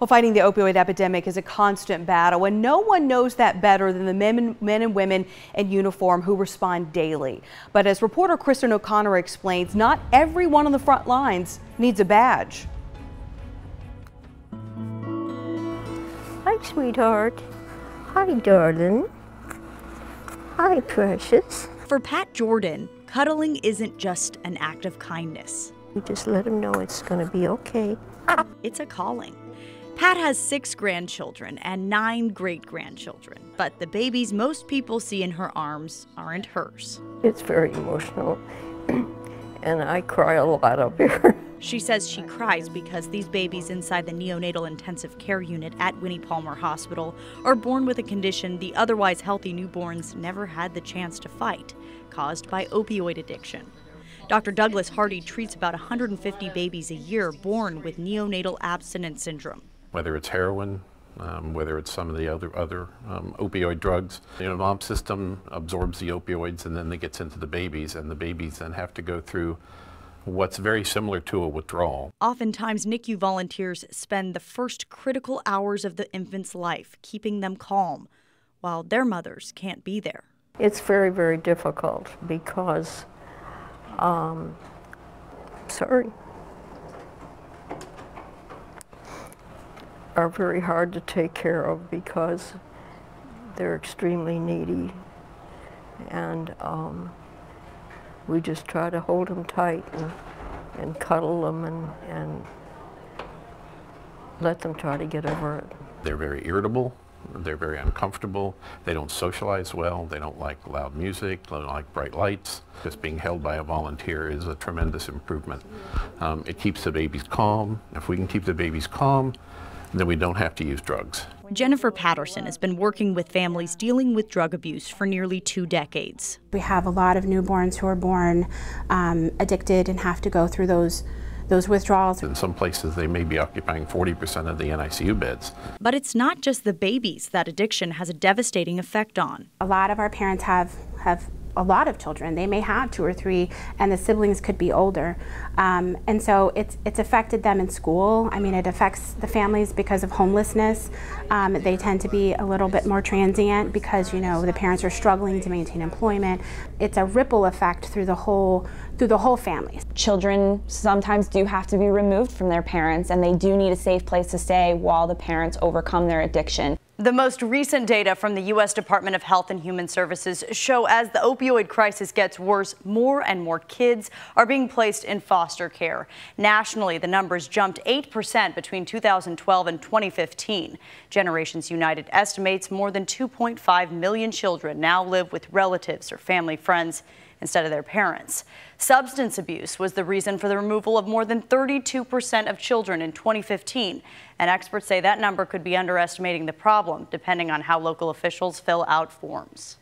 Well, fighting the opioid epidemic is a constant battle, and no one knows that better than the men and women in uniform who respond daily. But as reporter Kristen O'Connor explains, not everyone on the front lines needs a badge. Hi, sweetheart. Hi, darling. Hi, precious. For Pat Jordan, cuddling isn't just an act of kindness. You just let him know it's going to be okay. It's a calling. Pat has 6 grandchildren and 9 great-grandchildren, but the babies most people see in her arms aren't hers. It's very emotional, and I cry a lot up here. She says she cries because these babies inside the neonatal intensive care unit at Winnie Palmer Hospital are born with a condition the otherwise healthy newborns never had the chance to fight, caused by opioid addiction. Dr. Douglas Hardy treats about 150 babies a year born with neonatal abstinence syndrome. Whether it's heroin, whether it's some of the other opioid drugs. The mom's system absorbs the opioids and then it gets into the babies, and the babies then have to go through what's very similar to a withdrawal. Oftentimes, NICU volunteers spend the first critical hours of the infant's life keeping them calm, while their mothers can't be there. It's very, very difficult because, are very hard to take care of because they're extremely needy, and we just try to hold them tight and cuddle them and let them try to get over it. They're very irritable, they're very uncomfortable, they don't socialize well, they don't like loud music, they don't like bright lights. Just being held by a volunteer is a tremendous improvement. It keeps the babies calm. If we can keep the babies calm, then we don't have to use drugs. Jennifer Patterson has been working with families dealing with drug abuse for nearly 2 decades. We have a lot of newborns who are born addicted and have to go through those withdrawals. In some places, they may be occupying 40% of the NICU beds. But it's not just the babies that addiction has a devastating effect on. A lot of our parents have a lot of children. They may have 2 or 3, and the siblings could be older. And so it's affected them in school. I mean, it affects the families because of homelessness. They tend to be a little bit more transient because, you know, the parents are struggling to maintain employment. It's a ripple effect through the whole family. Children sometimes do have to be removed from their parents, and they do need a safe place to stay while the parents overcome their addiction. The most recent data from the U.S. Department of Health and Human Services show as the opioid crisis gets worse, more and more kids are being placed in foster care. Nationally, the numbers jumped 8% between 2012 and 2015. Generations United estimates more than 2.5 million children now live with relatives or family friends instead of their parents. Substance abuse was the reason for the removal of more than 32% of children in 2015, and experts say that number could be underestimating the problem, depending on how local officials fill out forms.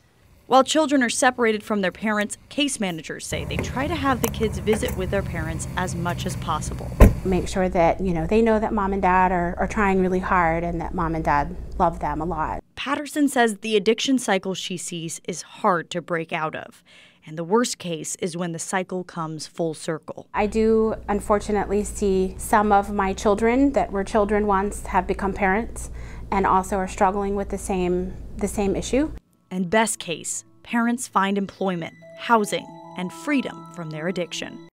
While children are separated from their parents, case managers say they try to have the kids visit with their parents as much as possible. Make sure that, you know, they know that mom and dad are trying really hard and that mom and dad love them a lot. Patterson says the addiction cycle she sees is hard to break out of. And the worst case is when the cycle comes full circle. I do unfortunately see some of my children that were children once have become parents and also are struggling with the same issue. And best case, parents find employment, housing, and freedom from their addiction.